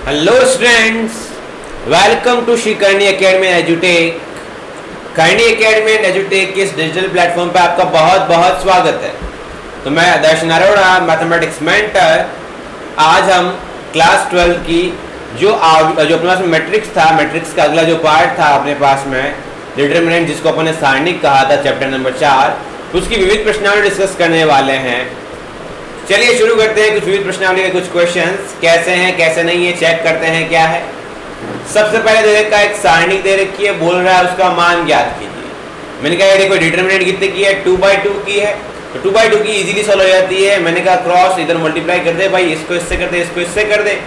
Hello students, welcome to Shri Karni academy एजुटेक। Karni academy and एजुटेक के इस डिजिटल प्लेटफॉर्म पर आपका बहुत बहुत स्वागत है। तो मैं दर्शन अरोड़ा, मैथमेटिक्स मेंटर। आज हम क्लास 12 की जो अपने पास में मैट्रिक्स था, मैट्रिक्स का अगला जो पार्ट था अपने पास में डिटरमिनेंट, जिसको अपन ने सारणिक कहा था, चैप्टर नंबर 4, उसकी विविध प्रश्नावली डिस्कस करने वाले हैं। चलिए शुरू करते हैं। कुछ विविध प्रश्नावली के कुछ क्वेश्चंस कैसे हैं कैसे नहीं है चेक करते हैं क्या है। सबसे पहले दे रखा है एक सारणी दे रखी है, बोल रहा है उसका मान ज्ञात कीजिए। मैंने कहा देखो डिटरमिनेंट कितने की है, 2/2 की है, तो 2/2 की इजीली सॉल्व हो जाती है। मैंने कहा क्रॉस इधर मल्टीप्लाई कर दे भाई, इसको इससे कर दे, इसको इससे कर दे।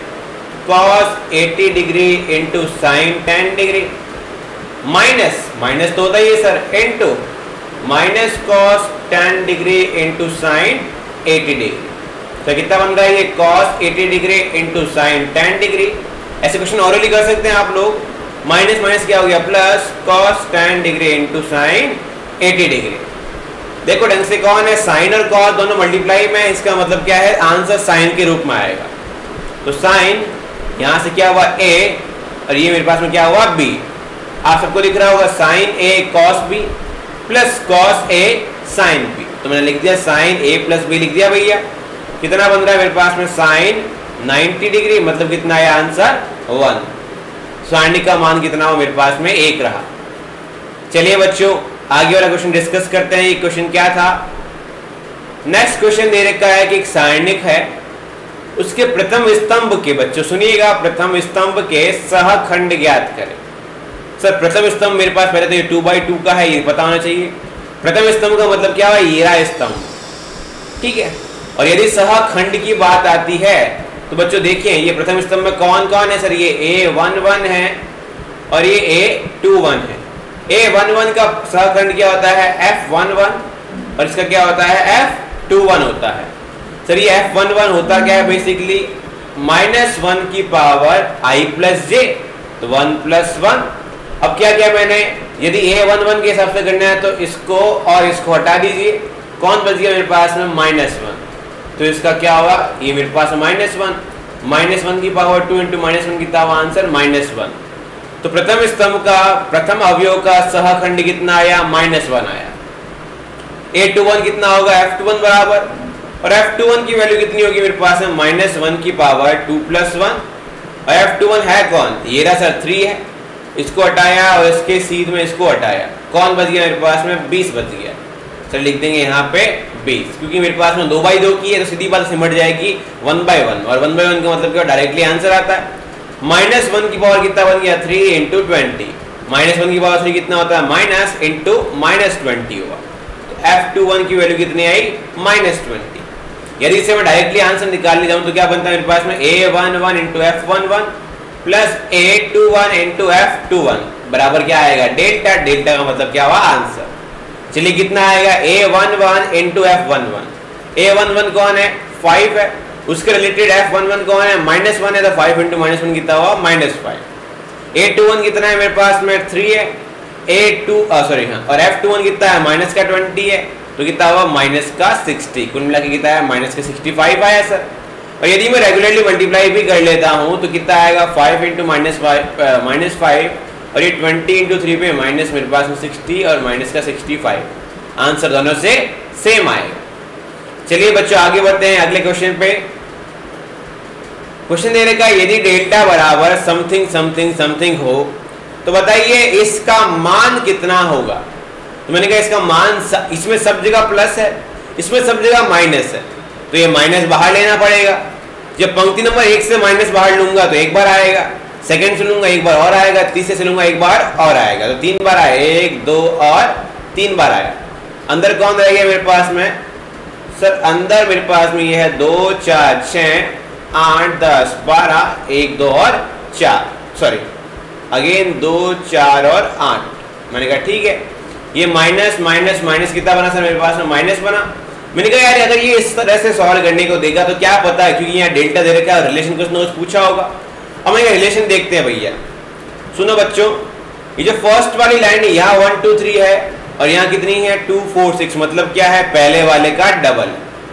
cos 80 degree into sine 10 degree minus minus तो होता ही है sir, into minus cos 10 degree into sine 80 degree. तो कितना बन रहा है ये cos 80 degree into sine 10 degree. ऐसे क्वेश्चन ऑरली कर सकते हैं आप लोग। माइनस माइनस क्या हो गया plus cos 10 degree into sine 80 degree. देखो ढंग से कौन है, साइन और cos दोनों मल्टीप्लाई में, इसका मतलब क्या है आंसर साइन के रूप में आएगा। तो साइन यहां से क्या हुआ a और ये मेरे पास में क्या हुआ b। आप सबको लिख रहा होगा sine a cos b plus cos a sine b। तो मैंने लिख दिया साइन a प्लस b लिख दिया भैया। कितना बन रहा है मेरे पास में साइन 90 डिग्री, मतलब कितना है आंसर 1। सारणी का मान कितना हो मेरे पास में 1 रहा। चलिए बच्चों आगे वाला क्वेश्चन डिस्कस करते हैं। ये क्वेश्चन क्या था। नेक्स्ट क्वेश्चन दे रखा है कि एक सारणिक है, उसके प्रथम स्तंभ के, बच्चों सुनिएगा, प्रथम स्तंभ के सहखंड ज्ञात करें। सर प्रथम स्तंभ मेरे पास पहले तो ये 2/2 का है, ये पता होना चाहिए। प्रथम स्तंभ का मतलब क्या हुआ, ये रहा स्तंभ, ठीक है। और यदि सहखंड की बात आती है तो बच्चों देखिए ये प्रथम स्तंभ में कौन कौन है सर, ये A11 है और ये A21 है। A11 का सहखंड क्या होता है F11 और इसका क्या होता है F21 होता है। सर ये F11 होता क्या है बेसिकली -1 की पावर I प्लस j, तो 1 + 1। अब क्या किया मैंने, यदि A11 के हिसाब से करना है तो इसको और इसको हटा दीजिए, कौन बच गया मेरे पास में -1। तो इसका क्या हुआ, ये मेरे पास -1 की पावर 2 इंटू -1 कितना हुआ आंसर -1। तो प्रथम स्तंभ का प्रथम अवयव का सहखंड कितना आया -1 आया। A21 कितना होगा F21 बराबर, और F21 की वैल्यू कितनी होगी मेरे पास में -1 की पावर 2 + 1। और F21 है कौन, ये रहा सर 3 है, इसको हटाया और इसके सीध में इसको हटाया, कौन बच गया मेरे पास में 20 बच गया। चल लिख देंगे यहाँ पे 20, क्योंकि मेरे पास में 2/2 की है तो सीधी बात सिमट जाएगी 1/1, और 1/1 का मतलब क्या डायरेक्टली आंसर आता है। -1 की पावर कितना बन गया 3 इंटू 20, -1 की पावर 3 कितना होता है माइनस इंटू -20 हुआ। तो F21 की वैल्यू कितनी आई -20। यदि इसे मैं डायरेक्टली आंसर निकालने जाऊँ तो क्या बनता है मेरे पास में A11 into F11 plus A21 into F21 बराबर क्या आएगा डेल्टा। डेल्टा का मतलब क्या हुआ आंसर। चलिए कितना आएगा A11 इंटू F11। A11 कौन है 5 है, उसके रिलेटेड F11 कौन है -1 है, तो 5 इंटू -1 कितना हुआ -5। A21 कितना है मेरे पास में 3 है, और F21 कितना है -20 है, तो कितना हुआ -60। कुल मिला के कितना है -65 आया सर। और यदि मैं रेगुलरली मल्टीप्लाई भी कर लेता हूँ तो कितना आएगा 5 इंटू -5 और ये 20 इंटू 3 पे माइनस मेरे पास में 60 और माइनस का 65। आंसर दोनों से सेम आएगा। चलिए बच्चों आगे बढ़ते हैं अगले क्वेश्चन पे। क्वेश्चन दे रखा है यदि डेल्टा बराबर समथिंग समथिंग समथिंग हो तो बताइए इसका मान कितना होगा। तो मैंने कहा इसका मान, इसमें सब जगह प्लस है, इसमें सब जगह माइनस है, तो ये माइनस बाहर लेना पड़ेगा। जब पंक्ति नंबर 1 से माइनस बाहर लूंगा तो एक बार आएगा, सेकंड से लूंगा एक बार और आएगा, तीसरे से लूंगा एक बार और आएगा, तो 3 बार आया, 1 2 और 3 बार आया। अंदर कौन रह गया मेरे पास में सर, अंदर मेरे पास में ये है 2 4 6 8 10 12 1 2 और 4, सॉरी अगेन 2 4 और 8। मैंने कहा ठीक है, ये माइनस माइनस माइनस कितना बना सर मेरे पास में माइनस बना। मैंने कहा यार अगर ये इस तरह से सॉल्व करने को देगा तो क्या पता है, क्योंकि यहाँ डेल्टा दे रखा है, रिलेशन कुछ पूछा होगा। अब मैं रिलेशन देखते हैं भैया। सुनो बच्चों, ये जो फर्स्ट वाली लाइन है यहाँ 1 2 3 है और यहाँ कितनी है 2 4 6, मतलब क्या है पहले वाले का डबल।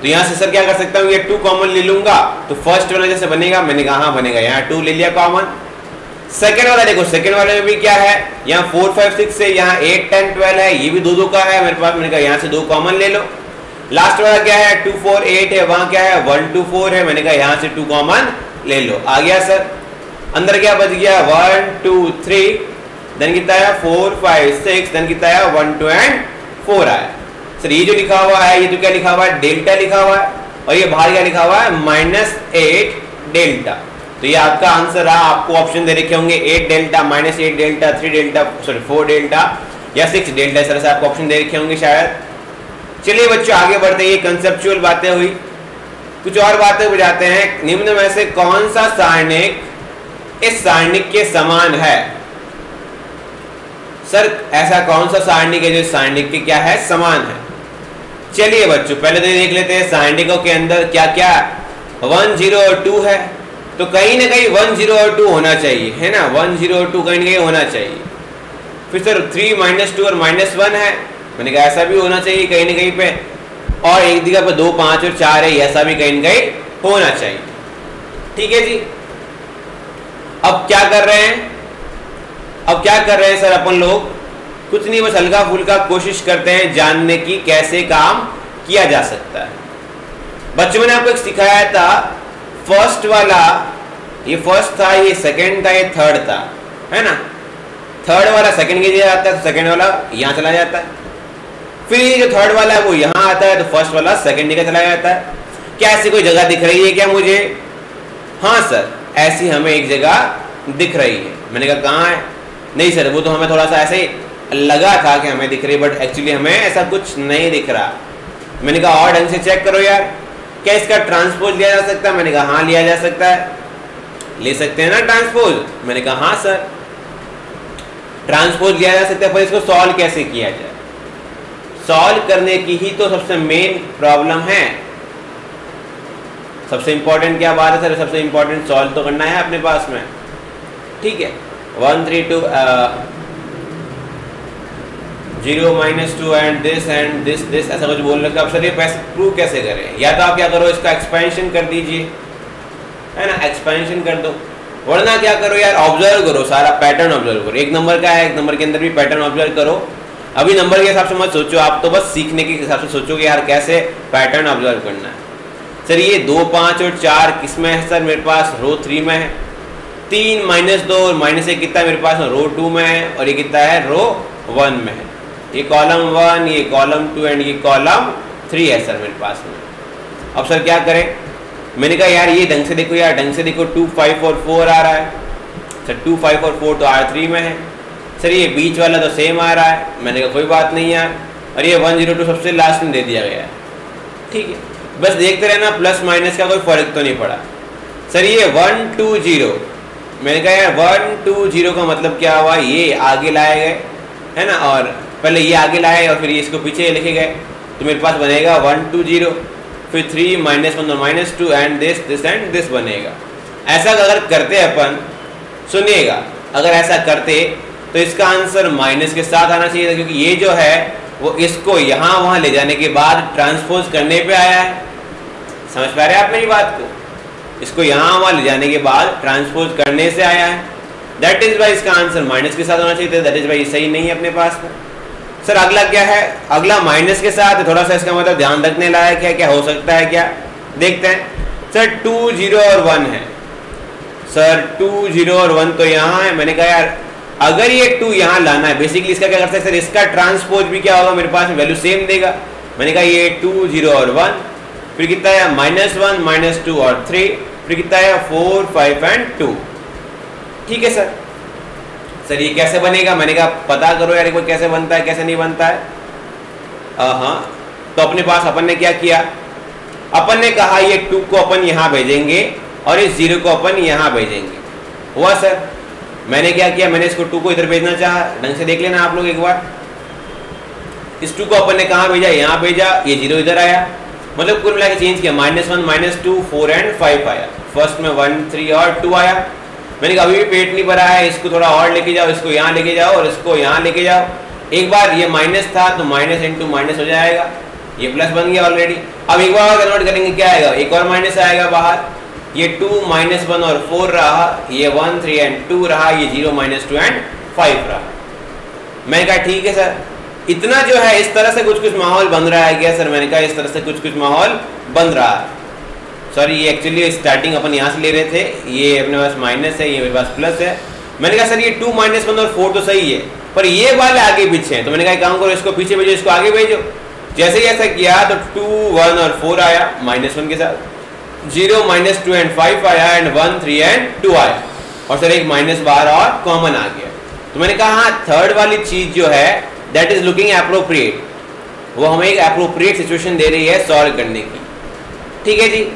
तो यहाँ से सर क्या कर सकता हूँ, ये 2 कॉमन ले लूंगा तो फर्स्ट वाला जैसे बनेगा, मैंने कहा हाँ बनेगा, यहाँ 2 ले लिया कॉमन। सेकेंड वाला देखो, सेकेंड वाले में भी क्या है, यहाँ 4 5 6 है, यहाँ 8 10 12 है, ये भी 2 2 का है मेरे पास, मैंने कहा यहाँ से 2 कॉमन ले लो। लास्ट वाला क्या है 2 4 8 है, वहां क्या है 1 2 4 है, मैंने कहा यहाँ से 2 कॉमन ले लो। आ गया सर, अंदर क्या बच गया 1 2 3, देन कितना है 4 5 6, देन कितना है 1 2 एंड 4 आया। सर ये जो लिखा हुआ है ये तो क्या लिखा हुआ है, डेल्टा लिखा हुआ है, और ये बाहर क्या लिखा हुआ है -8 डेल्टा। तो ये आपका आंसर रहा। आपको ऑप्शन दे रखे होंगे 8 delta, -8 delta, 3 delta, sorry 4 delta या 6 डेल्टा, इस तरह से आपको ऑप्शन दे रखे होंगे शायद। चलिए बच्चों आगे बढ़ते हैं, ये कंसेप्चुअल बातें हुई, कुछ और बातें हो जाते हैं। निम्न में से कौन सा सारणिक इस सारणिक के समान है? सर ऐसा कौन सा सारणिक है जो इस सारणिक के क्या है, समान है? चलिए बच्चों पहले तो देख लेते हैं सारणिकों के अंदर क्या क्या 1 0 और 2 है, तो कहीं ना कहीं 1 0 और 2 होना चाहिए, है ना, 1 0 और 2 कहीं ना कहीं होना चाहिए। फिर सर 3 -2 और -1 है, मैंने कहा ऐसा भी होना चाहिए कहीं ना कहीं पे, और एक जगह पे 2 5 और 4 है, ऐसा भी कहीं ना कहीं होना चाहिए। ठीक है जी, अब क्या कर रहे हैं, अब क्या कर रहे हैं सर अपन लोग, कुछ नहीं बस हल्का फुल्का कोशिश करते हैं जानने की कैसे काम किया जा सकता है। बच्चों मैंने आपको एक सिखाया था, फर्स्ट वाला ये फर्स्ट था, ये सेकंड था, ये थर्ड था, है ना, थर्ड वाला सेकंड के जगह आता है, तो सेकंड वाला यहाँ चला जाता है, फिर ये जो थर्ड वाला है वो यहाँ आता है, तो फर्स्ट वाला सेकंड जगह चला जाता है। क्या ऐसी कोई जगह दिख रही है क्या मुझे? हाँ सर ऐसी हमें एक जगह दिख रही है। मैंने कहा कहाँ है? नहीं सर वो तो हमें थोड़ा सा ऐसे लगा था कि हमें दिख रही, बट एक्चुअली हमें ऐसा कुछ नहीं दिख रहा। मैंने कहा और ढंग से चेक करो यार, क्या इसका ट्रांसपोज लिया जा सकता है? मैंने कहा हाँ लिया जा सकता है, ले सकते हैं ना ट्रांसपोज? मैंने कहा हाँ सर ट्रांसपोज लिया जा सकता है, पर इसको सॉल्व कैसे किया जाए? सॉल्व करने की ही तो सबसे मेन प्रॉब्लम है। सबसे इंपॉर्टेंट क्या बात है सर? सबसे इंपॉर्टेंट सॉल्व तो करना है अपने पास में। ठीक है 1 3 2 0 -2 एंड दिस ऐसा कुछ बोल रखा। अब सर ये प्रूव कैसे करें? या तो आप क्या करो, इसका एक्सपेंशन कर दीजिए, है ना, एक्सपेंशन कर दो, वरना क्या करो यार ऑब्जर्व करो, सारा पैटर्न ऑब्जर्व करो। एक नंबर का है, एक नंबर के अंदर भी पैटर्न ऑब्जर्व करो। अभी नंबर के हिसाब से मत सोचो, आप तो बस सीखने के हिसाब से सोचो कि यार कैसे पैटर्न ऑब्जर्व करना है। सर ये 2 5 और 4 किस में है? सर मेरे पास रो 3 में है। 3 -2 और -1 कितना है मेरे पास? रो 2 में है, और ये कितना है? रो 1 में है। ये कॉलम 1, ये कॉलम 2 एंड ये कॉलम 3 है सर मेरे पास में। अब सर क्या करें? मैंने कहा यार ये ढंग से देखो, यार ढंग से देखो, 2 5 और 4 आ रहा है। सर 2 5 और 4 तो R3 में है। सर ये बीच वाला तो सेम आ रहा है। मैंने कहा कोई बात नहीं यार, और ये 1 0 2 सबसे लास्ट में दे दिया गया है। ठीक है बस देखते रहना, प्लस माइनस का कोई फर्क तो नहीं पड़ा। सर ये 1 2 0, मैंने कहा यार 1 2 0 का मतलब क्या हुआ? ये आगे लाए गए, है ना, और पहले ये आगे लाए और फिर ये इसको पीछे लिखे गए, तो मेरे पास बनेगा 1 2 0, फिर 3 -1 और -2 एंड दिस एंड दिस बनेगा। ऐसा अगर करते अपन, सुनिएगा, अगर ऐसा करते तो इसका आंसर माइनस के साथ आना चाहिए था, क्योंकि ये जो है वो इसको यहाँ वहाँ ले जाने के बाद ट्रांसपोज करने पे आया है। समझ पा रहे हैं आप मेरी बात को? इसको यहाँ वहाँ ले जाने के बाद ट्रांसपोज करने से आया है, दैट इज वाई इसका आंसर माइनस के साथ होना चाहिए था, दैट इज वाई सही नहीं है अपने पास में। सर अगला क्या है? अगला माइनस के साथ है, थोड़ा सा इसका मतलब ध्यान रखने लायक है, क्या हो सकता है क्या देखते हैं। सर 2 0 और 1 है। सर 2 0 और 1 तो यहाँ है। मैंने कहा यार अगर ये 2 यहाँ लाना है, बेसिकली इसका क्या कर सकते हैं सर, इसका ट्रांसपोज भी क्या होगा मेरे पास में, वैल्यू सेम देगा। मैंने कहा ये 2 0 और 1, फिर कितना है -1 -2 और 3, फिर कितना है 4 5 एंड 2। ठीक है सर। सर ये कैसे बनेगा? मैंने कहा पता करो यार एक बार कैसे बनता है, कैसे नहीं बनता है। हाँ तो अपने पास अपन ने क्या किया, अपन ने कहा ये 2 को अपन यहाँ भेजेंगे और इस 0 को अपन यहाँ भेजेंगे। हुआ सर? मैंने क्या किया, मैंने इसको 2 को इधर भेजना चाहा, ढंग से देख लेना आप लोग एक बार। इस 2 को अपन ने कहाँ भेजा? यहाँ भेजा, ये 0 इधर आया, मतलब कुल मिला के चेंज किया, -1 -2 4 एंड 5 आया। फर्स्ट में 1 3 और 2 आया। मैंने कहा अभी भी पेट नहीं भरा है, इसको थोड़ा और लेके जाओ, इसको यहाँ लेके जाओ और इसको यहाँ लेके जाओ। एक बार ये माइनस था तो माइनस इंटू माइनस हो जाएगा, ये प्लस बन गया ऑलरेडी। अब एक बार कन्वर्ट करेंगे क्या आएगा, एक और माइनस आएगा बाहर, ये 2 -1 और 4 रहा, ये 1 3 एंड 2 रहा, ये 0 -2 एंड 5 रहा। मैंने कहा ठीक है सर, इतना जो है इस तरह से कुछ कुछ माहौल बन रहा है क्या सर? मैंने कहा इस तरह से कुछ कुछ माहौल बन रहा है। सॉरी, ये एक्चुअली स्टार्टिंग अपन यहाँ से ले रहे थे, ये अपने पास माइनस है, ये मेरे पास प्लस है। मैंने कहा सर ये 2 -1 और 4 तो सही है, पर ये वाले आगे पीछे हैं, तो मैंने कहा काम करो, इसको पीछे भेजो, इसको आगे भेजो। जैसे ही ऐसा किया तो 2 1 और 4 आया -1 के साथ, 0 -2 एंड 5 आया, एंड 1 3 एंड 2 आया, और सर एक माइनस बाहर और कॉमन आ गया। तो मैंने कहा हाँ, थर्ड वाली चीज जो है दैट इज लुकिंग एप्रोप्रिएट, वो हमें एक एप्रोप्रिएट सिचुएशन दे रही है सॉल्व करने की। ठीक है जी,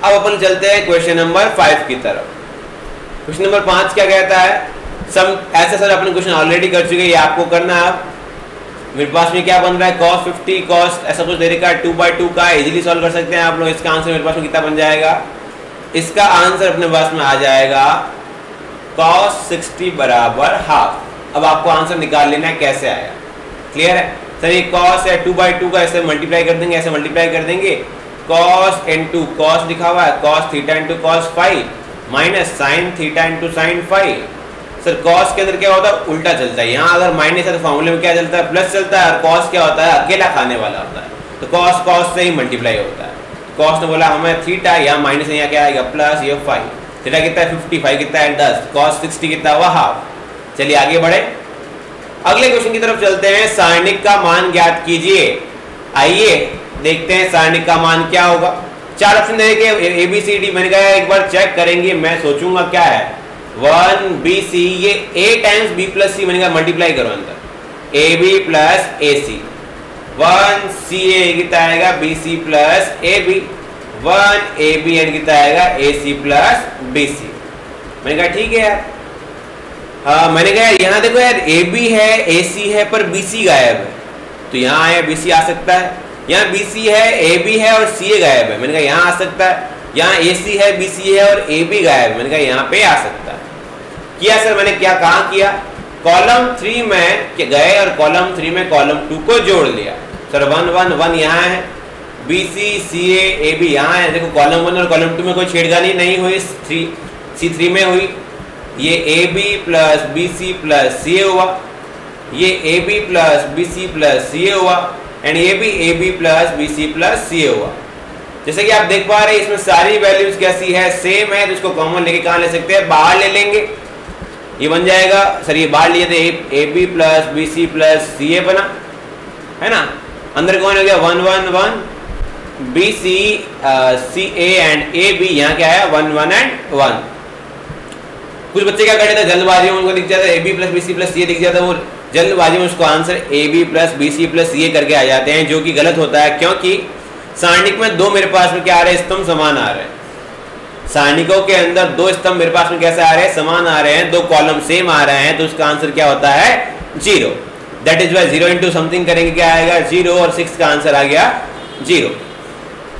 अब अपन चलते हैं क्वेश्चन नंबर 5 की तरफ। क्वेश्चन नंबर 5 क्या कहता है? सम ऐसा सर अपन क्वेश्चन ऑलरेडी कर चुके हैं, ये आपको करना है। अब मेरे पास में क्या बन रहा है, cos 50 cos ऐसा कुछ दे रखा है 2/2 का, इजीली सॉल्व कर सकते हैं आप लोग। इसका आंसर मेरे पास में कितना बन जाएगा? इसका आंसर अपने पास में आ जाएगा cos 60 बराबर हाफ। अब आपको आंसर निकाल लेना है कैसे आएगा, क्लियर है सर? ये cos है 2/2 का, ऐसे मल्टीप्लाई कर देंगे, ऐसे मल्टीप्लाई कर देंगे, cos into cos लिखा हुआ है, cos theta into cos 5 minus sin theta into sin 5। Sir cos के अंदर क्या होता है, उल्टा चलता है। यहाँ अगर माइनस है तो फॉर्मूले में क्या चलता है, प्लस चलता है, और cos क्या होता है, अकेला खाने वाला होता है, तो cos cos से ही मल्टीप्लाई होता है। cos ने बोला हमें थीटा, यहाँ माइनस, यहाँ क्या आएगा प्लस, ये 5, थीटा कितना है 55 कितना है 10, cos 60 कितना हुआ हाफ। चलिए आगे बढ़े, अगले क्वेश्चन की तरफ चलते हैं। सारणिक का मान ज्ञात कीजिए। आइए देखते हैं सारणिक का मान क्या होगा। 4 ऑप्शन दे के ABCD, मैंने कहा एक बार चेक करेंगे, मैं सोचूंगा क्या है 1BC, ये A times B plus C, मैंने कहा मल्टीप्लाई करो अंदर, AB प्लस AC, 1CA कितना आएगा BC plus AB, 1AB and कितना आएगा AC प्लस BC। मैंने कहा ठीक है यार, मैंने कहा यहाँ देखो यार AB है AC है पर BC गायब है, तो यहाँ आया BC आ सकता है, यहाँ BC है AB है और CA गायब है, मैंने कहा यहाँ आ सकता है, यहाँ AC है BC है और AB गायब है, मैंने कहा यहाँ पे आ सकता है। किया सर मैंने क्या कहाँ किया, कॉलम 3 में गए और कॉलम 3 में कॉलम 2 को जोड़ लिया। सर 1 1 1 यहाँ है, BC CA AB यहाँ है, देखो कॉलम 1 और कॉलम 2 में कोई छेड़खानी नहीं हुई, C3 में हुई, ये AB plus BC plus CA हुआ, ये AB plus BC plus CA हुआ, एंड ये भी AB plus BC plus CA हुआ। जैसे कि आप देख पा रहे हैं इसमें सारी वैल्यूज कैसी है, सेम है, तो इसको कॉमन लेके कहाँ ले सकते हैं, बाहर ले लेंगे, ये बन जाएगा सर, ये बाहर लिए थे AB plus BC plus CA बना है ना, अंदर कौन हो गया 1 1 1, BC CA एंड AB, यहाँ क्या है 1 1 एंड 1। कुछ बच्चे क्या करते थे जल्दबाजी में, उनको दिख जाता है AB plus BC plus CA दिख जाता है, वो जल्दबाजी में उसको answer AB plus BC plus CA करके आ जाते हैं, जो कि गलत होता है, क्योंकि सारणिक में दो मेरे पास में क्या आ रहे हैं, स्तंभ समान आ रहे हैं। सारणिकों के अंदर दो स्तंभ मेरे पास में कैसे आ रहे हैं, समान आ रहे हैं, दो कॉलम सेम आ रहे हैं, तो उसका आंसर क्या होता है 0। That is y 0 into something करेंगे क्या आएगा 0, और 6 का आंसर आ गया 0।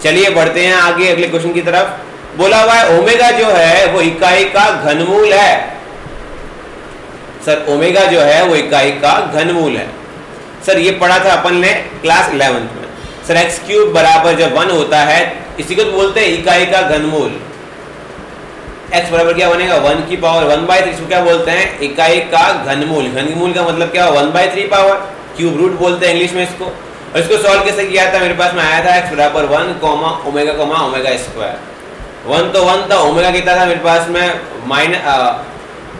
चलिए बढ़ते हैं आगे अगले क्वेश्चन की तरफ। बोला हुआ है ओमेगा जो है वो इकाई का घनमूल है। सर ओमेगा जो है वो इकाई का घनमूल है। सर ये पढ़ा था अपन ने क्लास 11th में। सर एक्स क्यूब बराबर जब 1 होता है, इसी को तो बोलते हैं इकाई का घनमूल। x बराबर क्या बनेगा 1 की पावर 1/3, इसको क्या बोलते हैं इकाई का घनमूल। घनमूल का मतलब क्या 1/3 पावर, क्यूब रूट बोलते हैं इंग्लिश में इसको। और इसको सॉल्व कैसे किया था, मेरे पास में आया था x बराबर 1 ओमेगा ओमेगा स्क्वायर। 1 तो 1 था, ओमेगा कितना था मेरे पास में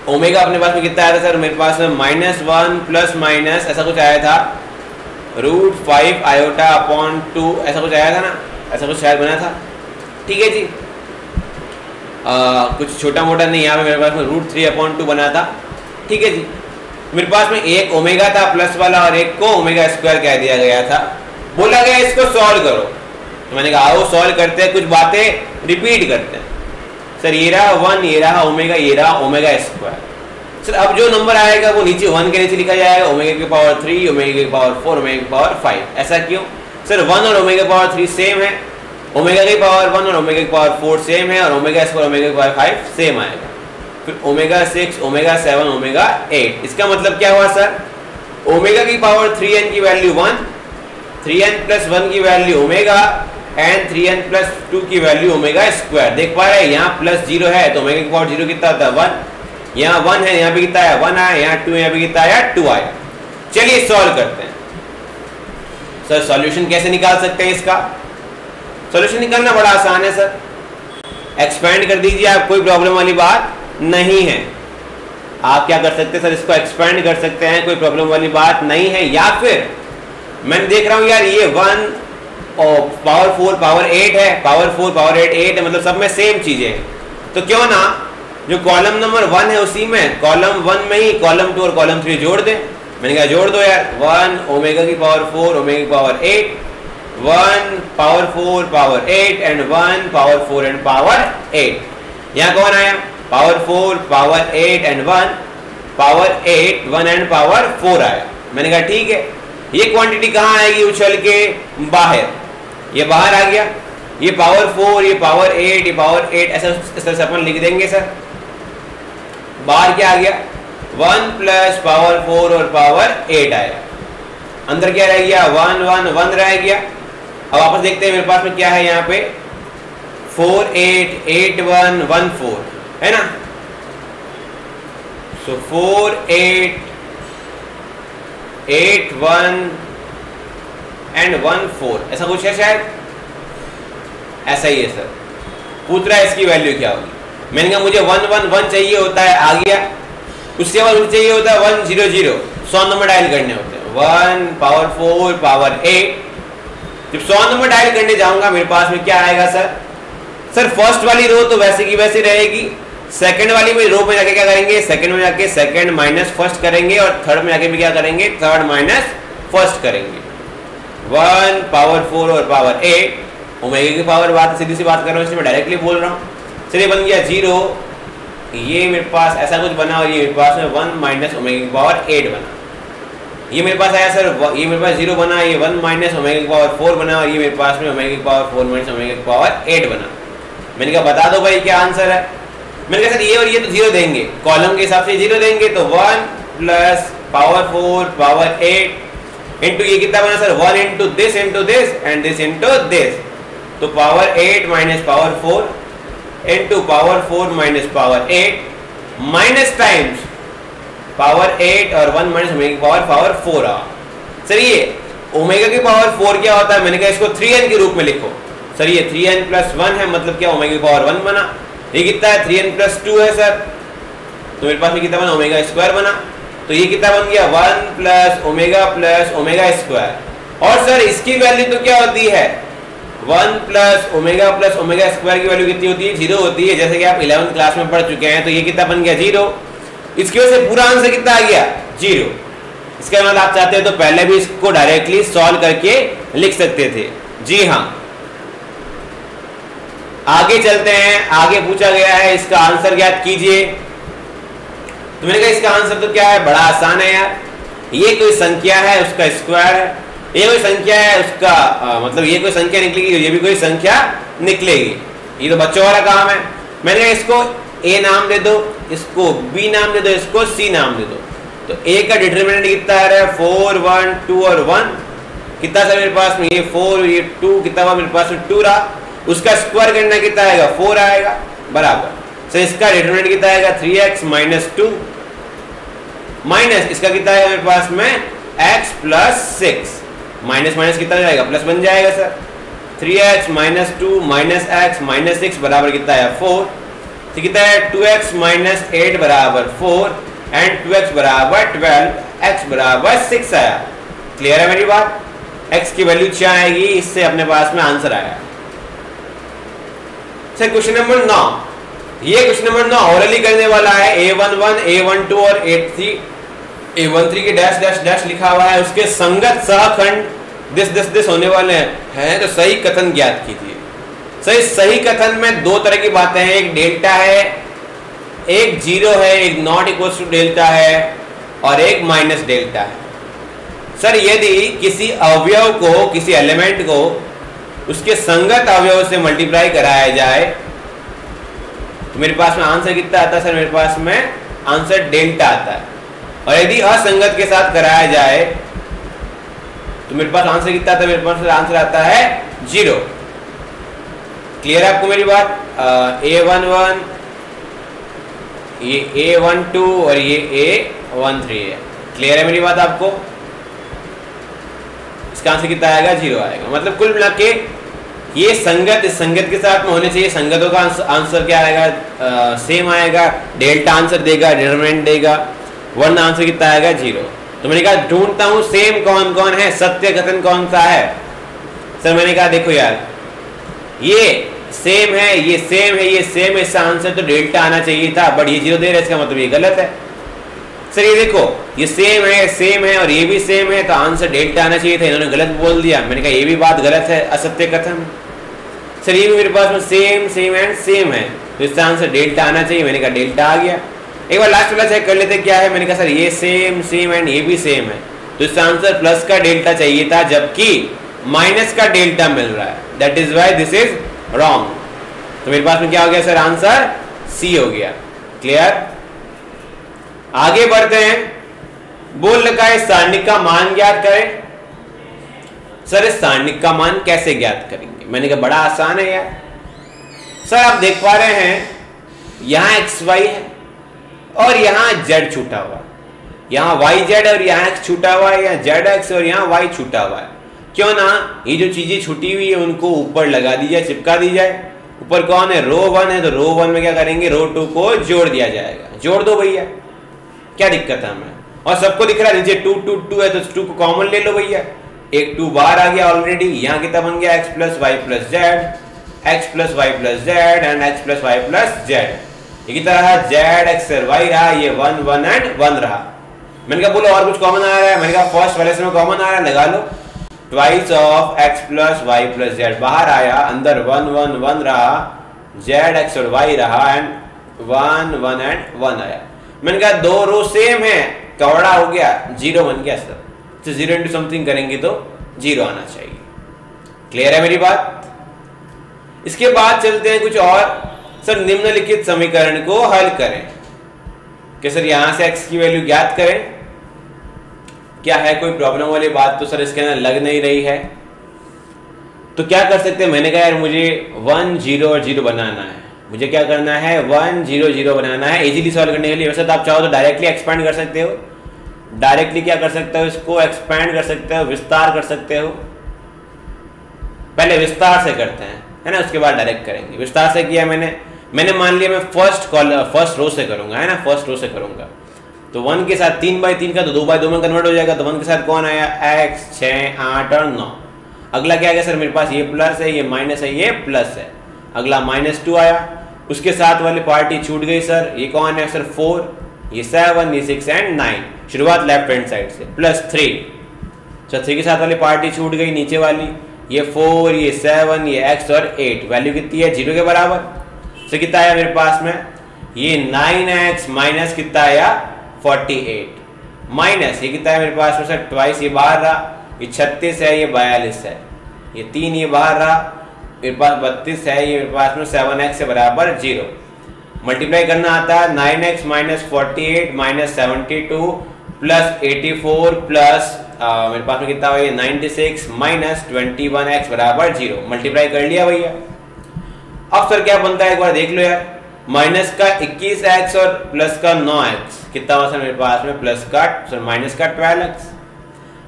ओमेगा अपने पास में कितना आया था सर, मेरे पास में -1 प्लस माइनस ऐसा कुछ आया था √5 आयोटा अपॉन 2 ऐसा कुछ आया था ना, ऐसा कुछ शायद बना था। ठीक है जी, कुछ छोटा मोटा नहीं, यहाँ पे मेरे पास में √3 अपॉन 2 बना था। ठीक है जी, मेरे पास में एक ओमेगा था प्लस वाला और एक को ओमेगा स्क्वायर कह दिया गया था। बोला गया इसको सॉल्व करो, तो मैंने कहा आओ सॉल्व करते हैं, कुछ बातें रिपीट करते हैं। सर ये रहा 1, ये रहा ओमेगा, ये रहा ओमेगा स्क्वायर। सर अब जो नंबर आएगा वो नीचे 1 के नीचे लिखा जाएगा, ओमेगा की पावर 3, ओमेगा की पावर 4, ओमेगा की पावर 5। ऐसा क्यों सर, 1 और ओमेगा की पावर 3 सेम है, ओमेगा की पावर 1 और ओमेगा की पावर 4 सेम है, और ओमेगा स्क्वायर ओमेगा की पावर 5 सेम आएगा। फिर ओमेगा 6, ओमेगा 7, ओमेगा 8। इसका मतलब क्या हुआ सर, ओमेगा की पावर 3n की वैल्यू 1, 3n+1 की वैल्यू ओमेगा एंड 3n+2 की वैल्यू ओमेगा स्क्वायर। देख पा रहे हैं यहाँ प्लस 0 है तो ओमेगा की पावर 0 कितना होता है 1, यहाँ 1 है यहाँ पे कितना है 1 आया, यहाँ 2 यहाँ पे कितना आया 2 आया। चलिए सॉल्व करते हैं। सर सॉल्यूशन कैसे निकाल सकते हैं इसका? सॉल्यूशन निकालना बड़ा आसान है सर, एक्सपेंड कर दीजिए आप, कोई प्रॉब्लम वाली बात नहीं है। आप क्या कर सकते हैं सर, इसको एक्सपेंड कर सकते हैं, कोई प्रॉब्लम वाली बात नहीं है। या फिर मैं देख रहा हूं यार ये 1 और पावर 4 पावर 8 है, पावर 4 पावर 8 है, मतलब सब में सेम चीजें हैं, तो क्यों ना जो कॉलम नंबर 1 है उसी में कॉलम 1 में ही कॉलम 2 और कॉलम 3 जोड़ दें। मैंने कहा जोड़ दो यार, 1 ओमेगा की पावर 4 ओमेगा की power 8, 1 power 4 power 8 and 1 power 4 and power 8। यहाँ कौन आया power 4 power 8 and 1 power 8 1 and power 4 आया। मैंने कहा ठीक है, ये क्वांटिटी कहाँ आएगी उछल के बाहर, ये बाहर आ गया, ये पावर 4 ये पावर 8 ये पावर 8 ऐसा इस तरह से अपन लिख देंगे सर। बाहर क्या आ गया 1 प्लस पावर 4 और पावर 8 आया, अंदर क्या रह गया 1 1 1 रह गया। अब वापस देखते हैं मेरे पास में क्या है, यहाँ पे 4 8 8 1 1 4 है ना, सो 4 8 8 1 एंड 1 4 ऐसा कुछ है शायद, ऐसा ही है सर। पूछ रहा है इसकी वैल्यू क्या होगी, मैंने कहा मुझे 1 1 1 चाहिए होता है, आ गया। उसके बाद मुझे चाहिए होता है 1 0 0, 100 नंबर डायल करने होते हैं, 1 पावर 4 पावर 8। जब 100 नंबर डायल करने जाऊंगा मेरे पास में क्या आएगा सर, सर फर्स्ट वाली रो तो वैसे की वैसे रहेगी, सेकंड वाली में रो में जाके क्या करेंगे, सेकंड में जाके सेकंड माइनस फर्स्ट करेंगे और थर्ड में जाके भी क्या करेंगे, थर्ड माइनस फर्स्ट करेंगे। 1 पावर 4 और पावर 8 ओमेगा की पावर बात सीधी सी बात कर रहा हूँ, इसलिए मैं डायरेक्टली बोल रहा हूँ। चलिए बन गया 0, ये मेरे पास ऐसा कुछ बना और ये मेरे पास में 1 माइनस ओमेगा की पावर 8 बना। ये मेरे पास आया सर, ये मेरे पास 0 बना, ये 1 माइनस ओमेगा की पावर 4 बना और ये मेरे पास में ओमेगा की पावर 4 माइनस ओमेगा की पावर 8 बना। मैंने कहा बता दो भाई क्या आंसर है। मैंने कहा सर ये और ये तो 0 देंगे, कॉलम के हिसाब से 0 देंगे, तो 1 प्लस पावर 4 पावर 8 इंटू ये कितना बना sir 1 into this and this into this, तो power 8 minus power 4 into power 4 minus power 8 minus times power 8 और 1 माइनस ओमेगा की पावर 4 आ। सर ये ओमेगा की पावर 4 क्या होता है, मैंने कहा इसको 3n के रूप में लिखो। सर ये 3n+1 है, मतलब क्या ओमेगा की पावर 1 बना। ये कितना है 3n+2 है सर, तो मेरे पास में कितना बना ओमेगा स्क्वायर बना, तो ये कितना बन गया 1 प्लस ओमेगा स्क्वायर। और सर इसकी वैल्यू तो क्या होती है 1 प्लस ओमेगा स्क्वायर की वैल्यू कितनी होती है 0 होती है, जैसे कि आप 11th क्लास में पढ़ चुके हैं। तो ये कितना बन गया 0, इसकी वजह से पूरा आंसर कितना आ गया 0। इसके बाद आप चाहते हैं तो पहले भी इसको डायरेक्टली सॉल्व करके लिख सकते थे। जी हाँ, आगे चलते हैं। आगे पूछा गया है इसका आंसर ज्ञात कीजिए। तो मैंने कहा इसका आंसर तो क्या है, बड़ा आसान है यार। ये कोई संख्या है उसका स्क्वायर है, ये कोई संख्या है उसका मतलब ये कोई संख्या निकलेगी, ये भी कोई संख्या निकलेगी। ये तो बच्चों वाला काम है। मैंने कहा इसको a नाम दे दो, इसको b नाम दे दो, इसको c नाम दे दो। तो a का डिटरमिनेंट कितना आ रहा है 4 1 2 और 1, कितना था मेरे पास में ये 4 ये 2, कितना हुआ मेरे पास में 2 रहा। उसका स्क्वायर करना कितना आएगा 4 आएगा बराबर। तो इसका डिटरमिनेंट कितना आएगा 3x माइनस 2 माइनस इसका कितना आएगा मेरे पास में x प्लस 6, माइनस माइनस कितना जाएगा प्लस बन जाएगा sir. 3x minus 2 minus x minus 6 बराबर कितना है 4। तो कितना है 2x माइनस 8 बराबर 4 एंड 2x बराबर 12, x बराबर 6 आया। क्लियर है मेरी बात। x की वैल्यू क्या आएगी, इससे अपने पास में आंसर आया। सर क्वेश्चन नंबर 9, ये क्वेश्चन नंबर 9 ओरली करने वाला है। A11 A12 और A13 के डैश डैश डैश लिखा हुआ है, उसके संगत सहखंड दिस होने वाले हैं। तो सही कथन ज्ञात कीजिए। सही कथन में दो तरह की बातें हैं, एक डेल्टा है, एक 0 है, एक नॉट इक्वल टू डेल्टा है और एक माइनस डेल्टा है। सर यदि किसी अवयव को, किसी एलिमेंट को उसके संगत अवयव से मल्टीप्लाई कराया जाए तो मेरे पास में आंसर कितना आता है सर, मेरे पास में आंसर डेल्टा आता है। और यदि असंगत के साथ कराया जाए तो मेरे पास आंसर कितना आता है, मेरे पास आंसर आता है 0। क्लियर है आपको मेरी बात? A11 ये A12 और ये A13 है। क्लियर है मेरी बात आपको? इसका आंसर कितना आएगा, 0 आएगा। मतलब कुल मिला के ये संगत इस संगत के साथ में होने चाहिए। संगतों का आंसर क्या आएगा, सेम आएगा, डेल्टा आंसर देगा, डिटरमिनेंट देगा, वरना आंसर कितना आएगा, 0। तो मैंने कहा ढूंढता हूं सेम कौन कौन है, सत्य कथन कौन सा है। सर मैंने कहा देखो यार ये सेम है, ये सेम है, ये सेम है, इसका आंसर तो डेल्टा आना चाहिए था, बट ये 0 दे रहा है, इसका मतलब ये गलत है। सर ये देखो ये सेम है और ये भी सेम है, तो आंसर डेल्टा आना चाहिए था, इन्होंने गलत बोल दिया। मैंने कहा ये भी बात गलत है, असत्य कथन। सर ये भी मेरे पास में सेम एंड सेम है, तो इसका आंसर डेल्टा आना चाहिए। मैंने कहा डेल्टा आ गया। एक बार लास्ट वाला चेक कर लेते क्या है। मैंने कहा सर ये सेम एंड ये भी सेम है, तो इसका आंसर प्लस का डेल्टा चाहिए था, जबकि माइनस का डेल्टा मिल रहा है। That is why this is wrong. तो मेरे पास में क्या हो गया सर, आंसर सी हो गया। क्लियर? आगे बढ़ते हैं। बोल रखा है सारणिक का मान ज्ञात करें। सर इस सारणिक का मान कैसे ज्ञात करेंगे? मैंने कहा बड़ा आसान है यार। सर आप देख पा रहे हैं यहां एक्स वाई है और यहां जेड छूटा हुआ, यहां वाई जेड और यहां एक्स छूटा हुआ है, यहां जेड एक्स और यहां वाई छूटा हुआ है। क्यों ना ये जो चीजें छूटी हुई है उनको ऊपर लगा दी जाए, चिपका दी जाए। ऊपर कौन है, रो 1 है, तो रो 1 में क्या करेंगे, रो 2 को जोड़ दिया जाएगा। जोड़ दो भैया, क्या दिक्कत है हमें? और सबको दिख रहा है नीचे 2 2 2 है, तो 2 को कॉमन ले लो भैया। एक 2 बाहर आ गया ऑलरेडी। यहाँ कितना बन गया, x plus y plus z, x plus y plus z and x plus y plus z. ये कितना रहा, जेड एक्स वाई रहा, ये 1 1 एंड 1 रहा। मैंने कहा बोलो और कुछ कॉमन आ रहा है? मैंने कहा फर्स्ट वाले से कॉमन आ रहा है, लगा लो। Twice of x plus y plus z बाहर आया, अंदर 1 1 1 रहा, जेड एक्स और वाई रहा एंड 1 1 एंड 1 आया। मैंने कहा दो रो सेम है, कौड़ा हो गया, 0 बन गया सर। तो 0 इंटू समथिंग करेंगे तो 0 आना चाहिए। क्लियर है मेरी बात? इसके बाद चलते हैं कुछ और। सर निम्नलिखित समीकरण को हल करें। कि सर यहां से x की वैल्यू ज्ञात करें। क्या है कोई प्रॉब्लम वाली बात? तो सर इसके अंदर लग नहीं रही है, तो क्या कर सकते हैं? मैंने कहा यार मुझे 1 0 और 0 बनाना है। मुझे क्या करना है, 1 0 0 बनाना है इजीली सॉल्व करने के लिए। वैसे तो आप चाहो तो डायरेक्टली एक्सपेंड कर सकते हो, डायरेक्टली क्या कर सकते हो, इसको एक्सपेंड कर सकते हो, विस्तार कर सकते हो। पहले विस्तार से करते हैं, है ना, उसके बाद डायरेक्ट करेंगे। विस्तार से किया मैंने मान लिया मैं फर्स्ट रो से करूंगा, है ना, फर्स्ट रो से करूंगा। तो 1 के साथ 3 बाई 3 का तो 2 बाई 2 में कन्वर्ट हो जाएगा। तो 1 के साथ कौन आया, x 6 8 और 9। अगला क्या आया सर, मेरे पास ये प्लस है, ये माइनस है, ये प्लस है। अगला -2 आया, उसके साथ वाली पार्टी छूट गई सर। ये कौन है सर, 4, ये 7, ये 6 एंड 9। शुरुआत लेफ्ट हैंड साइड से, +3। सर 3 के साथ वाली पार्टी छूट गई, नीचे वाली ये 4, ये 7, ये x और 8। वैल्यू कितनी है, 0 के बराबर। तो कितना आया मेरे पास में, ये 9x माइनस कितना आया, 48 माइनस ये कितना है मेरे पास में सर, ट्वाइस ये बाहर रहा, ये 36 है, ये 42 है, ये 3 ये बाहर रहा, मेरे पास 32 है, ये मेरे पास में 7x से बराबर 0। मल्टीप्लाई करना आता है 9x minus 48 minus 72 plus 84 plus मेरे पास में कितना हुआ, ये 96 माइनस 21x बराबर 0। मल्टीप्लाई कर लिया भैया। अब सर क्या बनता है एक बार देख लो यार, माइनस का 21x और प्लस का 9x कितना हुआ सर मेरे पास में, प्लस का सर माइनस का 12x,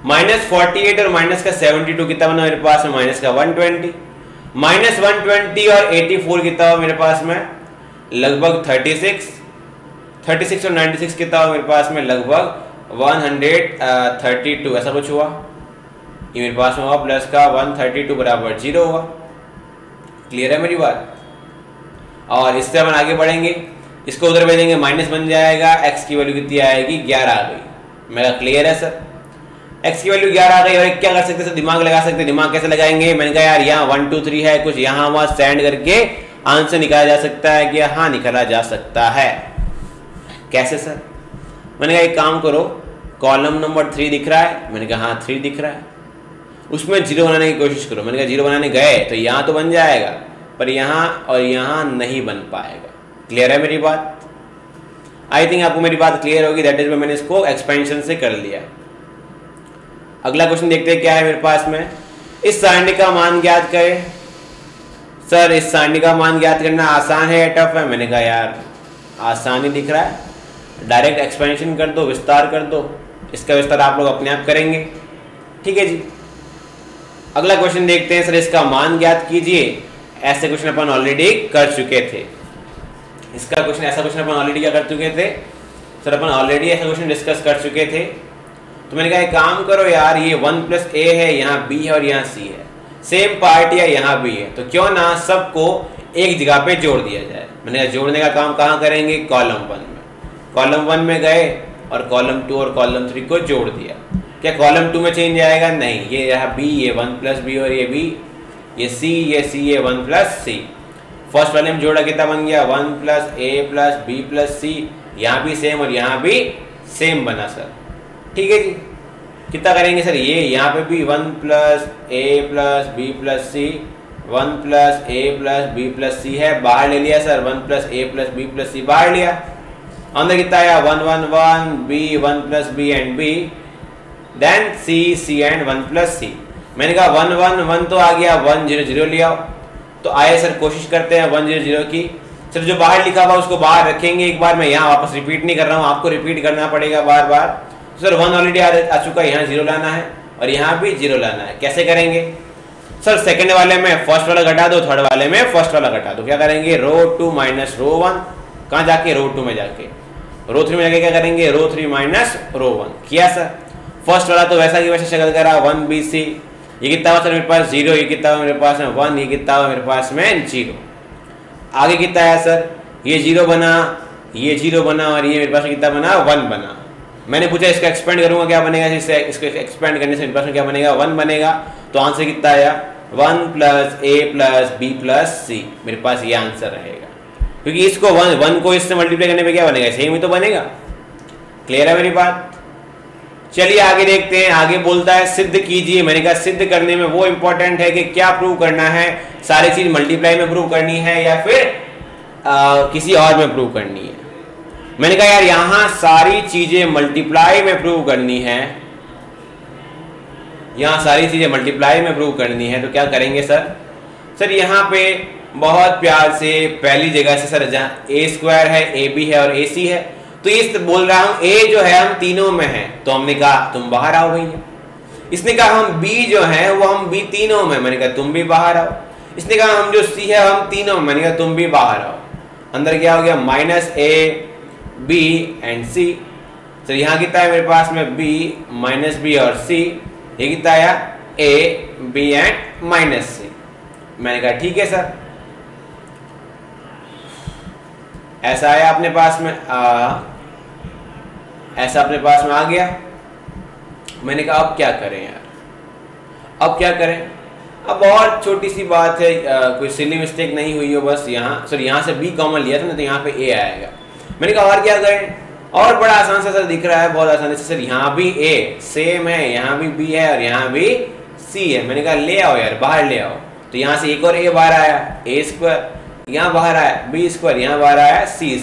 माइनस 48 और माइनस का 72 कितना बना मेरे पास में, माइनस का 120, माइनस 120 और 84 कितना हुआ मेरे पास में, लगभग 36 और 96 कितना हुआ मेरे पास में, लगभग 132 ऐसा कुछ हुआ। ये मेरे पास में हुआ प्लस का 132 बराबर 0 हुआ। क्लियर है मेरी बात? और इससे हम आगे बढ़ेंगे, इसको उधर भेजेंगे, माइनस बन जाएगा, x की वैल्यू कितनी आएगी, 11 आ गई। मेरा क्लियर है सर, x की वैल्यू 11 आ गई। और क्या कर सकते हैं, दिमाग लगा सकते हैं। दिमाग कैसे लगाएंगे, मैंने कहा यार यहाँ 1 2 3 है, कुछ यहाँ वहाँ स्टैंड करके आंसर निकाला जा सकता है कि हाँ निकाला जा सकता है। कैसे सर? मैंने कहा एक काम करो, कॉलम नंबर 3 दिख रहा है, मैंने कहा हाँ 3 दिख रहा है, उसमें 0 बनाने की कोशिश करो। मैंने कहा 0 बनाने गए तो यहाँ तो बन जाएगा, पर यहाँ और यहाँ नहीं बन पाएगा। क्लियर है मेरी बात? आई थिंक आपको मेरी बात क्लियर होगी। दैट इज मैंने इसको एक्सपेंशन से कर लिया। अगला क्वेश्चन देखते हैं क्या है मेरे पास में। इस सारणी का मान ज्ञात करें। सर इस सारणी का मान ज्ञात करना आसान है या टफ है? मैंने कहा यार आसान ही दिख रहा है, डायरेक्ट एक्सपेंशन कर दो, विस्तार कर दो, इसका विस्तार आप लोग अपने आप करेंगे। ठीक है जी। अगला क्वेश्चन देखते हैं। सर इसका मान ज्ञात कीजिए। ऐसे क्वेश्चन अपन ऑलरेडी कर चुके थे। इसका क्वेश्चन ऐसा क्वेश्चन अपन ऑलरेडी क्या कर चुके थे सर? अपन ऑलरेडी ऐसा क्वेश्चन डिस्कस कर चुके थे। तो मैंने कहा एक काम करो यार, ये 1 + a है, यहाँ b है और यहाँ c है, सेम पार्ट या यहाँ भी है, तो क्यों ना सबको एक जगह पे जोड़ दिया जाए। मैंने कहा जोड़ने का काम कहाँ करेंगे? कॉलम 1 में। कॉलम 1 में गए और कॉलम 2 और कॉलम 3 को जोड़ दिया। क्या कॉलम 2 में चेंज आएगा? नहीं। ये यहाँ b, ये 1 + b और ये b, ये c, ये c, ये 1 + c। फर्स्ट वाले में जोड़ा कितना बन गया? 1 + a + b + c। यहाँ भी सेम और यहाँ भी सेम बना सर। ठीक है जी। कितना करेंगे सर? ये यहाँ पे भी 1 + a + b + c, 1 + a + b + c है, बाहर ले लिया सर। 1 + a + b + c बाहर लिया। अंदर कितना आया? 1 1 1 b, 1 + b and b, then c c and 1 + c। मैंने कहा 1 1 1 तो आ गया, 1 0 0 ले आओ। तो आए सर, कोशिश करते हैं 1 0 0 की। सर जो बाहर लिखा हुआ उसको बाहर रखेंगे एक बार, मैं यहाँ वापस रिपीट नहीं कर रहा हूँ, आपको रिपीट करना पड़ेगा बार बार। सर 1 ऑलरेडी आ चुका है, यहाँ 0 लाना है और यहाँ भी 0 लाना है। कैसे करेंगे सर? सेकंड वाले में फर्स्ट वाला घटा दो, थर्ड वाले में फर्स्ट वाला घटा दो। क्या करेंगे? रो 2 - रो 1। कहाँ जाके? रो 2 में जाके। रो 3 में जाके क्या करेंगे? रो 3 - रो 1 किया सर। फर्स्ट वाला तो वैसा की वैसा शक्ल करा, 1 b c। ये कितना हुआ सर मेरे पास? 0। ये कितना हुआ मेरे पास में? 1। ये कितना हुआ मेरे पास में? 0। आगे कितना आया सर? ये 0 बना, ये 0 बना और ये मेरे पास कितना बना? 1 बना। मैंने पूछा इसका एक्सपेंड करूंगा क्या बनेगा? इसको एक्सपेंड करने से मेरे पास में क्या बनेगा? 1 बनेगा। तो आंसर कितना आया? 1 + a + b + c। मेरे पास ये आंसर रहेगा, क्योंकि इसको 1 को इससे मल्टीप्लाई करने पे क्या बनेगा? सेम ही तो बनेगा। क्लियर है मेरी बात? चलिए आगे देखते हैं। आगे बोलता है सिद्ध कीजिए। मैंने कहा सिद्ध करने में वो इंपॉर्टेंट है कि क्या प्रूव करना है, सारी चीज मल्टीप्लाई में प्रूव करनी है या फिर किसी और में प्रूव करनी है। मैंने कहा यार यहां सारी चीजें मल्टीप्लाई में प्रूव करनी है, यहां सारी चीजें मल्टीप्लाई में प्रूव करनी है। तो क्या करेंगे सर? सर यहाँ पे बहुत प्यार से पहली जगह से सर जहाँ a² है, ab है और ac है, तो ये बोल रहा हूं a जो है हम तीनों में है, तो हमने कहा तुम बाहर आओ भैया। इसने कहा हम b जो है वो हम b तीनों में, मैंने कहा तुम भी बाहर आओ। इसने कहा हम जो c है हम तीनों में, मैंने कहा तुम भी बाहर आओ। अंदर क्या हो गया? -a b and c। Sir यहाँ कितना है मेरे पास में? b - b और c। ये कितना आया? a b and -c। मैंने कहा ठीक है सर। ऐसा आया अपने पास में ऐसा अपने पास में आ गया। मैंने कहा अब क्या करें यार, अब क्या करें? अब बहुत छोटी सी बात है, कोई सिली मिस्टेक नहीं हुई हो बस। यहाँ सर यहाँ से b कॉमन लिया था ना, तो यहाँ पे a आएगा। मैंने कहा और क्या करें? और बड़ा आसान सा सर दिख रहा है, बहुत आसानी से सर। यहाँ भी a सेम है, यहाँ भी b है और यहाँ भी c है। मैंने कहा ले आओ यार, बाहर ले आओ। तो यहाँ से एक और a बाहर आया, a², यहाँ बाहर आया b², यहाँ बाहर आया c²।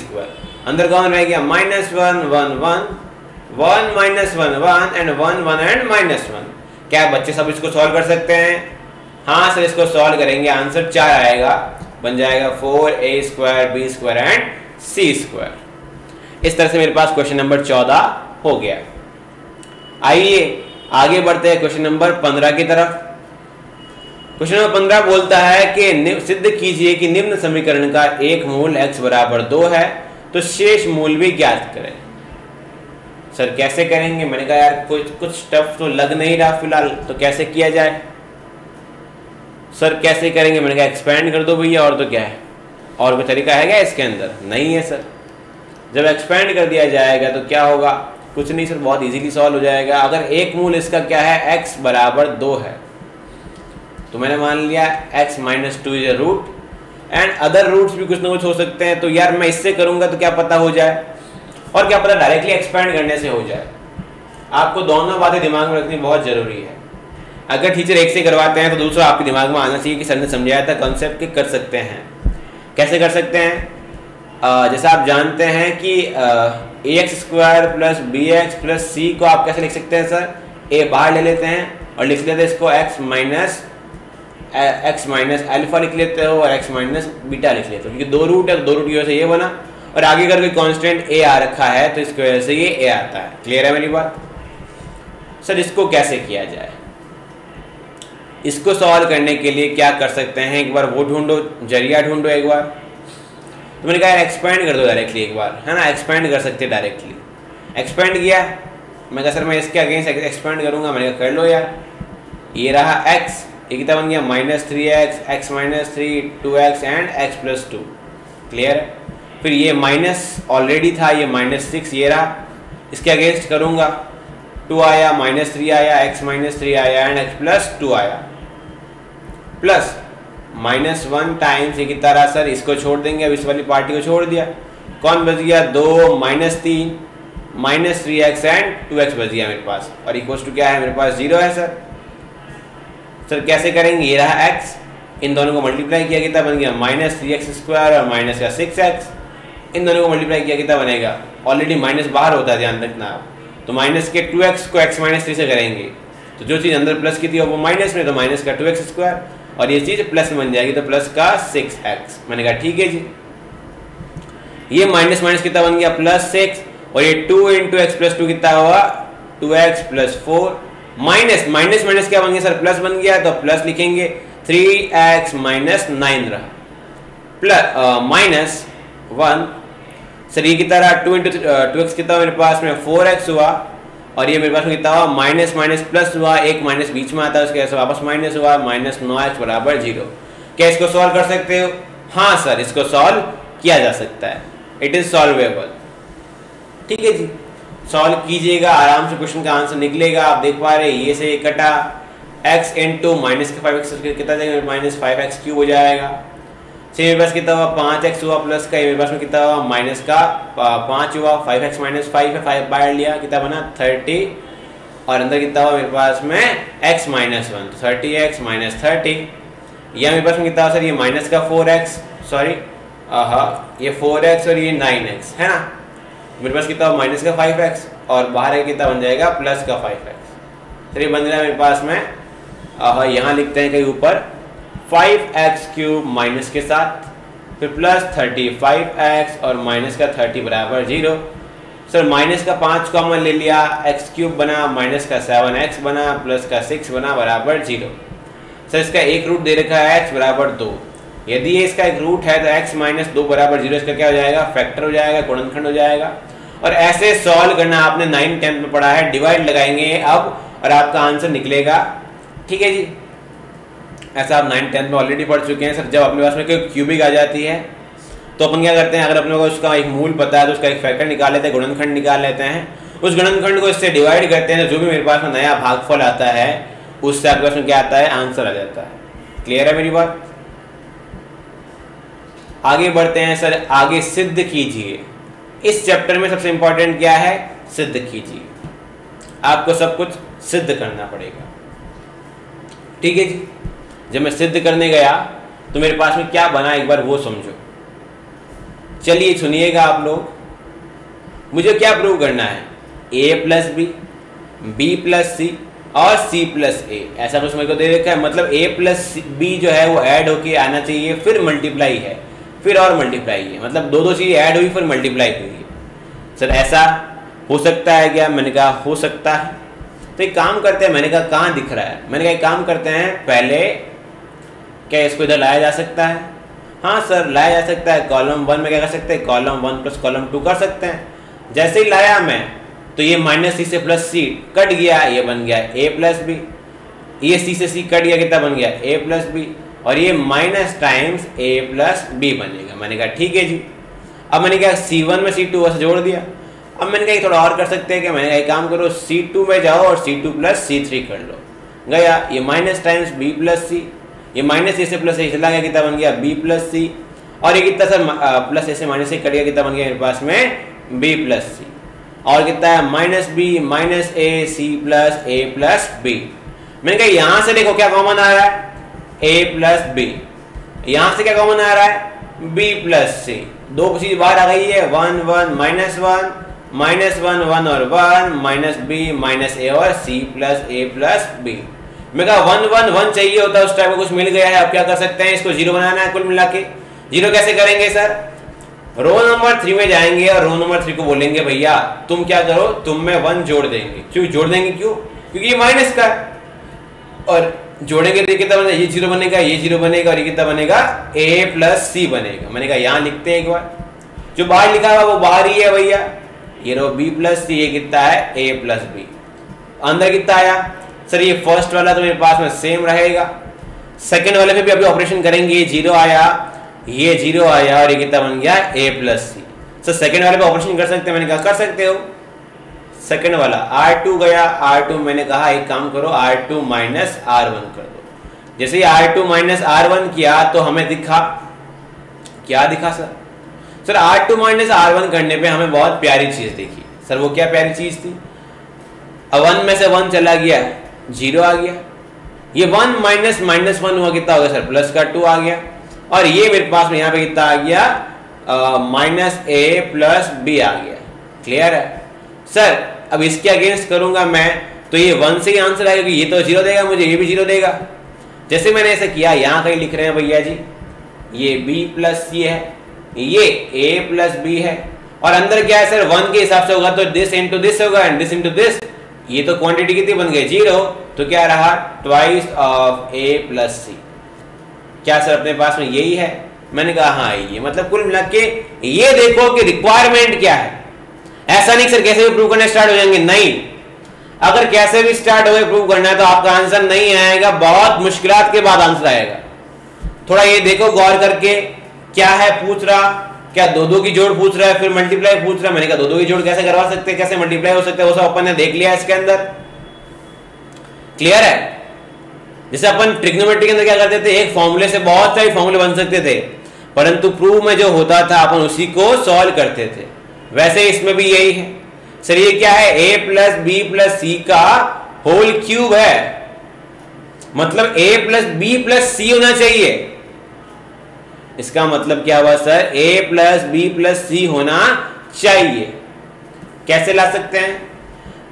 अंदर कौन रह गया? -1 1 1 1 -1 1 and 1 1 and -1। क्या बच्चे सब इसको सॉल्व कर सकते हैं? हाँ सर इसको सॉल्व करेंगे, आंसर 4 आएगा, बन जाएगा 4a² b² and c²। इस तरह से मेरे पास क्वेश्चन नंबर 14 हो गया। आइए आगे बढ़ते हैं क्वेश्चन नंबर 15 की तरफ। क्वेश्चन नंबर 15 बोलता है कि सिद्ध कीजिए कि निम्न समीकरण का एक मूल x = 2 है, तो शेष मूल भी ज्ञात करें। सर कैसे करेंगे? मैंने कहा यार कुछ टफ तो लग नहीं रहा फिलहाल, तो कैसे किया जाए? सर कैसे करेंगे? मैंने कहा एक्सपेंड कर दो भैया, और तो क्या है, और कोई तरीका है क्या इसके अंदर? नहीं है सर। जब एक्सपेंड कर दिया जाएगा तो क्या होगा? कुछ नहीं सर, बहुत इजीली सॉल्व हो जाएगा। अगर एक मूल इसका क्या है? x = 2 है, तो मैंने मान लिया x - 2 is a root and other roots भी कुछ ना कुछ हो सकते हैं। तो यार मैं इससे करूंगा तो क्या पता हो जाए, और क्या पता डायरेक्टली एक्सपेंड करने से हो जाए। आपको दोनों बातें दिमाग में रखनी बहुत जरूरी है। अगर टीचर एक से करवाते हैं तो दूसरा आपके दिमाग में आना चाहिए कि सर ने समझाया था कॉन्सेप्ट के कर सकते हैं। कैसे कर सकते हैं? जैसा आप जानते हैं कि ax² + bx + c को आप कैसे लिख सकते हैं सर? ए बाहर ले लेते हैं और लिख लेते हैं इसको x माइनस अल्फा लिख लेते हो और x माइनस बीटा लिख लेते हो, क्योंकि दो रूट है, दो रूट की वजह से ये बना और आगे अगर कोई कांस्टेंट a आ रखा है तो इसकी वजह से ये a आता है। क्लियर है मेरी बात? सर इसको कैसे किया जाए? इसको सॉल्व करने के लिए क्या कर सकते हैं, एक बार वो ढूंढो, जरिया ढूंढो एक बार। तो मैंने कहा एक्सपेंड कर दो डायरेक्टली एक बार, है ना, एक्सपेंड कर सकते डायरेक्टली। एक्सपेंड किया, मैं कहा सर मैं इसके अगेंस्ट एक्सपेंड करूंगा, मैंने कहा कर लो यार। ये रहा x, ये कितना बन गया -3x, x minus 3, 2x and x plus 2। Clear है? फिर ये माइनस ऑलरेडी था, ये -6 ये रहा, इसके अगेंस्ट करूंगा, 2 आया, -3 आया, x माइनस 3 आया एंड x प्लस 2 आया, प्लस -1 टाइम्स ये कितना रहा सर, इसको छोड़ देंगे, अब इस वाली पार्टी को छोड़ दिया, कौन बच गया 2 -3 -3x एंड 2x बच गया मेरे पास, और इक्वल्स टू क्या है मेरे पास 0 है सर। सर कैसे करेंगे, ये रहा x, इन दोनों को मल्टीप्लाई किया कितना बन गया -3x² और माइनस का 6x, इन दोनों को मल्टीप्लाई किया कितना बनेगा, ऑलरेडी माइनस बाहर होता है ध्यान रखना आप, तो माइनस के 2x को x माइनस 3 से करेंगे तो जो चीज़ अंदर प्लस की थी वो माइनस में, तो माइनस का 2x² और ये चीज़ प्लस में बन जाएगी तो प्लस का 6x। मैंने कहा ठीक है जी, ये माइनस माइनस कितना बन गया +6 और ये 2 × x प्लस 2 कितना हुआ 2x plus 4, minus minus minus क्या बन गया सर, प्लस बन गया, तो प्लस लिखेंगे 3x माइनस 9 रहा, प्लस -1 सर ये कितना रहा 2 × 2x कितना मेरे पास में 4x हुआ, और ये मेरे पास में कितना हुआ माइनस माइनस प्लस हुआ, एक माइनस बीच में आता है उसके वापस माइनस हुआ, -9x बराबर 0। क्या इसको सॉल्व कर सकते हो? हाँ सर इसको सॉल्व किया जा सकता है, इट इज सॉल्वेबल। ठीक है जी, सॉल्व कीजिएगा, आराम से क्वेश्चन का आंसर निकलेगा। आप देख पा रहे हैं ये से ये कटा, x इंटू -5x कितना देगा -5x³ हो जाएगा। मेरे पास कितना हुआ 5x हुआ, प्लस का मेरे पास में कितना हुआ माइनस का 5 हुआ, 5x माइनस 5 है, 5 बाहर लिया कितना बना 30, और अंदर कितना हुआ मेरे पास में x माइनस 1, तो 30x माइनस 30, या मेरे पास में कितना हुआ सर ये माइनस का 4x, सॉरी ये 4x और ये 9x है ना, मेरे पास कितना हुआ माइनस का 5x और बाहर कितना बन जाएगा प्लस का 5x। सर ये बन रहा है मेरे पास में यहाँ लिखते हैं कहीं ऊपर 5x³ माइनस के साथ, फिर प्लस 35x और माइनस का 30 बराबर 0। सर माइनस का 5 कॉमन ले लिया, x³ बना, माइनस का 7x बना, प्लस का 6 बना बराबर 0। सर इसका एक रूट दे रखा है x बराबर 2, यदि ये इसका एक रूट है तो x माइनस 2 बराबर 0 इसका क्या हो जाएगा, फैक्टर हो जाएगा, गुणनखंड हो जाएगा। और ऐसे सॉल्व करना आपने 9th 10th में पढ़ा है, डिवाइड लगाएंगे अब और आपका आंसर निकलेगा। ठीक है जी, ऐसा आप 9th 10th में ऑलरेडी पढ़ चुके हैं। सर जब अपने पास में कोई क्यूबिक आ जाती है तो अपन क्या करते हैं, अगर अपने को उसका एक मूल पता है तो उसका एक फैक्टर निकाल लेते हैं, गुणनखंड निकाल लेते हैं, उस गुणनखंड को इससे डिवाइड करते हैं, तो जो भी मेरे पास में नया भागफल आता है उससे आपके पास में क्या आता है, आंसर आ जाता है। क्लियर है मेरी बात? आगे बढ़ते हैं सर, आगे सिद्ध कीजिए। इस चैप्टर में सबसे इंपॉर्टेंट क्या है, सिद्ध कीजिए। आपको सब कुछ सिद्ध करना पड़ेगा। ठीक है जी, जब मैं सिद्ध करने गया तो मेरे पास में क्या बना एक बार वो समझो। चलिए सुनिएगा आप लोग, मुझे क्या प्रूव करना है, a plus b, b plus c और c प्लस ए, ऐसा कुछ मेरे को दे रखा है। मतलब a प्लस बी जो है वो ऐड होके आना चाहिए, फिर मल्टीप्लाई है, फिर और मल्टीप्लाई है, मतलब दो चीज़ें ऐड हुई फिर मल्टीप्लाई हुई है। सर ऐसा हो सकता है क्या? मैंने कहा हो सकता है। तो एक काम करते हैं, मैंने कहा कहाँ दिख रहा है, मैंने कहा एक काम करते हैं, पहले क्या इसको इधर लाया जा सकता है? हाँ सर लाया जा सकता है। कॉलम 1 में क्या कर सकते हैं, कॉलम 1 प्लस कॉलम 2 कर सकते हैं। जैसे ही लाया मैं तो ये -c से +c कट गया, ये बन गया a प्लस बी, ये c से c कट गया, कितना बन गया a प्लस बी, और ये minus times a plus b बनेगा। मैंने कहा ठीक है जी। अब मैंने क्या c1 में c2 से जोड़ दिया। अब मैंने कहा थोड़ा और कर सकते हैं कि मैंने कहा एक काम करो, c2 में जाओ और c2 प्लस c3 कर लो। गया ये माइनस टाइम्स b प्लस सी, ये माइनस ए से प्लस ए चला गया, कितना बन गया b प्लस सी, और ये कितना सर प्लस ए से माइनस ए कट गया, कितना बन गया मेरे पास में b प्लस सी, और कितना है माइनस बी माइनस ए सी प्लस ए प्लस बी। मैंने कहा यहाँ से देखो क्या कॉमन आ रहा है, a प्लस बी, यहाँ से क्या कॉमन आ रहा है b प्लस सी, दो चीज बाहर आ गई है, 1 1 -1 -1 1 और 1 -b -a और c plus a plus b। मैं कहा 1 1 1 चाहिए होता है, उस टाइप का कुछ मिल गया है। अब क्या कर सकते हैं, इसको 0 बनाना है कुल मिला के। 0 कैसे करेंगे सर, रो नंबर 3 में जाएंगे और रो नंबर 3 को बोलेंगे भैया तुम क्या करो, तुम में 1 जोड़ देंगे। क्यों जोड़ देंगे, क्यों, क्योंकि ये माइनस का है और जोड़ेंगे तो कितना बनेगा, ये 0 बनेगा, ये 0 बनेगा और ये कितना बनेगा, a प्लस c बनेगा। मैंने कहा यहाँ लिखते हैं एक बार, जो बाहर लिखा हुआ वो बाहर ही है भैया। ये रो b प्लस c, ये कितना है a प्लस b। अंदर कितना आया सर, ये फर्स्ट वाला तो मेरे पास में सेम रहेगा, सेकंड वाले में भी अभी ऑपरेशन करेंगे। ये 0 आया, ये 0 आया और ये कितना बन गया a plus c। Sir second वाले पे ऑपरेशन कर सकते हैं, मैंने कहा कर सकते हो। सेकंड वाला R2 गया, R2 मैंने कहा एक काम करो R2 माइनस R1 कर दो। जैसे ही R2 माइनस R1 किया तो हमें दिखा, क्या दिखा sir, sir R2 minus R1 करने पे हमें बहुत प्यारी चीज दिखी। सर वो क्या प्यारी चीज थी, 1 में से 1 चला गया, 0 आ गया। ये 1 माइनस -1 हुआ, कितना हो गया सर, प्लस का 2 आ गया। और ये मेरे पास में यहाँ पे कितना आ गया, -a प्लस b आ गया। क्लियर है सर। अब इसके अगेंस्ट करूंगा मैं तो ये 1 से ही आंसर आएगा, ये तो 0 देगा मुझे, ये भी 0 देगा। जैसे मैंने ऐसे किया, यहाँ कहीं लिख रहे हैं भैया जी, ये b प्लस c है, ये a प्लस b है और अंदर क्या है सर, 1 के हिसाब से होगा तो दिस इंटू दिस होगा एंड दिस इंटू दिस। ये तो क्वांटिटी कितनी बन गई, 0, तो क्या रहा, twice of a plus c। क्या सर अपने पास में यही है, मैंने कहा हाँ ये, मतलब कुल मिला के ये देखो कि रिक्वायरमेंट क्या है। ऐसा नहीं सर कैसे भी प्रूव करना स्टार्ट हो जाएंगे, नहीं, अगर कैसे भी स्टार्ट हो गए प्रूव करना है तो आपका आंसर नहीं आएगा, बहुत मुश्किलात के बाद आंसर आएगा। थोड़ा ये देखो गौर करके, क्या है पूछ रहा, क्या 2 की जोड़ पूछ रहा है, फिर मल्टीप्लाई पूछ रहा है। मैंने कहा 2 की जोड़ कैसे करवा सकते हैं, कैसे मल्टीप्लाई हो सकता है, वो सब अपन ने देख लिया इसके अंदर। क्लियर है। जैसे अपन ट्रिग्नोमेट्री के अंदर क्या करते थे, एक फॉर्मूले से बहुत सारे फॉर्मूले बन सकते थे, परंतु प्रूफ में जो होता था अपन उसी को सॉल्व करते थे। वैसे इसमें भी यही है सर। ये क्या है, a plus b plus c का होल क्यूब है, मतलब a plus b plus c होना चाहिए। इसका मतलब क्या हुआ sir, a plus b plus c होना चाहिए। कैसे ला सकते हैं,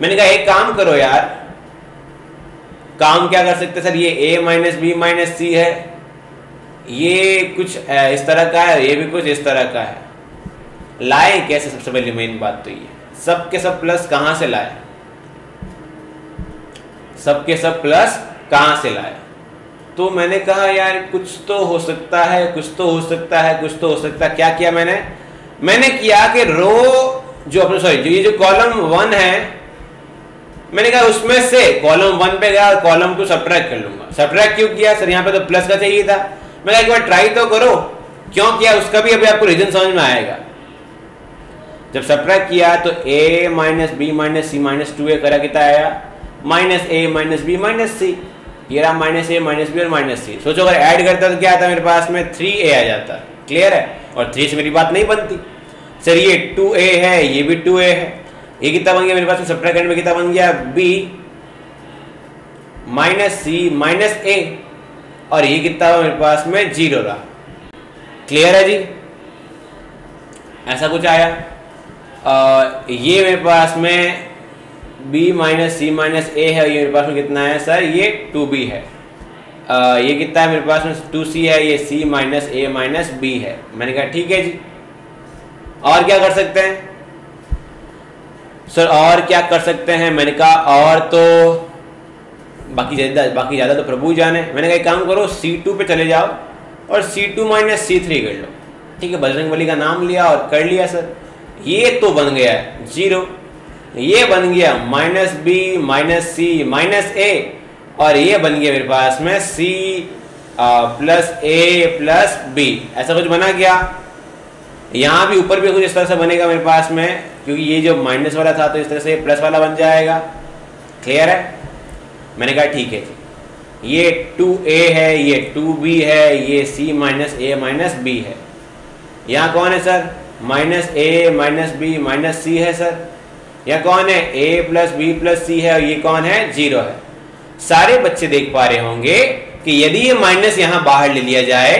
मैंने कहा एक काम करो यार, काम क्या कर सकते हैं सर, ये a माइनस बी माइनस सी है, ये कुछ इस तरह का है, ये भी कुछ इस तरह का है। लाए कैसे, सबसे पहले मेन बात तो ये, सब के सब प्लस कहां से लाए, सब के सब प्लस कहां से लाए। तो मैंने कहा यार कुछ तो हो सकता है, कुछ तो हो सकता है, कुछ तो हो सकता है। क्या किया मैंने किया कि रो जो अपने सॉरी ये जो कॉलम 1 है, मैंने कहा उसमें से कॉलम 1 पे गया और कॉलम 2 सब्ट्रैक्ट कर लूंगा। सब्ट्रैक्ट क्यों किया सर, यहाँ पे तो प्लस का चाहिए था। मैं कहा एक बार ट्राई तो करो, क्यों किया उसका भी अभी आपको रीजन समझ में आएगा। जब सब्ट्रैक्ट किया तो a minus b minus c minus 2a करा, कितना आया, -a minus b minus c. ये रहा -a माइनस बी और माइनस सी। सोचो अगर ऐड करता तो क्या आता मेरे पास में, 3a आ जाता। क्लियर है, और 3 से मेरी बात नहीं बनती सर। ये 2a है, ये भी 2a है, ये कितना बन गया मेरे पास में, सब्ट्रैक्ट करने में कितना बन गया, b minus c minus a, और ये कितना हुआ मेरे पास में, 0 रहा। क्लियर है जी, ऐसा कुछ आया। ये मेरे पास में b minus c minus a है, ये मेरे पास में कितना है सर, ये 2b है। ये कितना है मेरे पास में, 2c है, ये c minus a minus b है। मैंने कहा ठीक है जी, और क्या कर सकते हैं सर, और क्या कर सकते हैं। मैंने कहा और तो बाकी ज़्यादा तो प्रभु जाने। मैंने कहा एक काम करो, c2 पे चले जाओ और c2 माइनस c3 कर लो। ठीक है, बजरंगबली का नाम लिया और कर लिया सर। ये तो बन गया 0, ये बन गया -b minus c minus a, और ये बन गया मेरे पास में c plus a plus b। ऐसा कुछ बना क्या, यहाँ भी ऊपर भी कुछ इस तरह से बनेगा मेरे पास में, क्योंकि ये जो माइनस वाला था तो इस तरह से प्लस वाला बन जाएगा। क्लियर है। मैंने कहा ठीक है जी, ये 2a है, ये 2b है, ये c minus a minus b है। यहाँ कौन है sir, -a minus b minus c है सर। यहाँ कौन है, a प्लस बी प्लस सी है, और ये कौन है, 0 है। सारे बच्चे देख पा रहे होंगे कि यदि ये माइनस यहाँ बाहर ले लिया जाए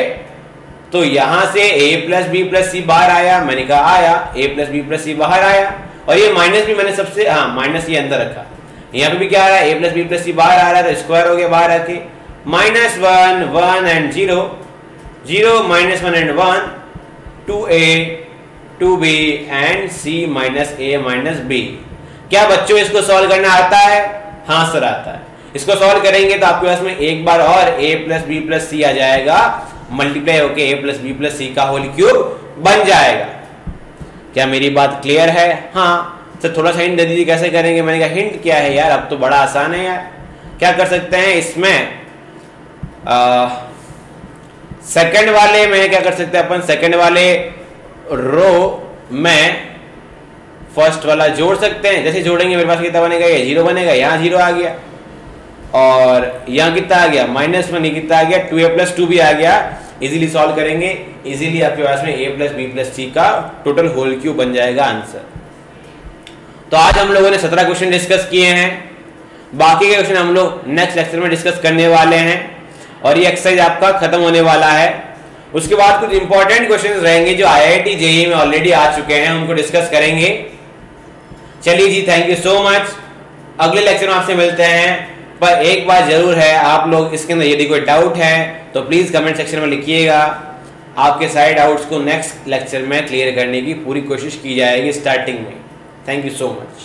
तो यहाँ से a प्लस बी प्लस सी बाहर आया। मैंने कहा आया, a प्लस बी प्लस सी बाहर आया, और ये माइनस भी मैंने सबसे, हाँ माइनस ये अंदर रखा, यहाँ पे भी क्या आ रहा है, ए प्लस बी प्लस सी बाहर आ रहा है, तो स्क्वायर हो गया बाहर आके, -1 1 and 0 0 -1 and 1 2a 2b and c -a -b। क्या बच्चों इसको सॉल्व करना आता है? हाँ सर आता है। इसको सॉल्व करेंगे तो आपके पास में एक बार और a प्लस बी प्लस सी आ जाएगा, मल्टीप्लाई होके a plus b plus c का होल क्यूब बन जाएगा। क्या मेरी बात क्लियर है? हाँ सर थोड़ा सा हिंट दे दीजिए कैसे करेंगे। मैंने कहा हिंट क्या है यार, अब तो बड़ा आसान है यार। क्या कर सकते हैं इसमें, सेकंड वाले में क्या कर सकते हैं अपन, सेकंड वाले रो में फर्स्ट वाला जोड़ सकते हैं। जैसे जोड़ेंगे मेरे पास कितना बनेगा, ये 0 बनेगा, यहाँ 0 आ गया, और यहाँ कितना आ गया -1, कितना आ गया 2a + 2b आ गया। इजीली सॉल्व करेंगे, इजीली आपके पास में a + b + c का टोटल होल क्यूब बन जाएगा आंसर। तो आज हम लोगों ने 17 क्वेश्चन डिस्कस किए हैं, बाकी के क्वेश्चन हम लोग नेक्स्ट लेक्चर में डिस्कस करने वाले हैं, और ये एक्सरसाइज आपका खत्म होने वाला है। उसके बाद कुछ इंपॉर्टेंट क्वेश्चंस रहेंगे जो IIT JEE में ऑलरेडी आ चुके हैं, उनको डिस्कस करेंगे। चलिए जी, थैंक यू सो मच। अगले लेक्चर में आपसे मिलते हैं, पर एक बात जरूर है, आप लोग इसके अंदर यदि कोई डाउट है तो प्लीज कमेंट सेक्शन में लिखिएगा। आपके सारे डाउट्स को नेक्स्ट लेक्चर में क्लियर करने की पूरी कोशिश की जाएगी स्टार्टिंग में। Thank you so much.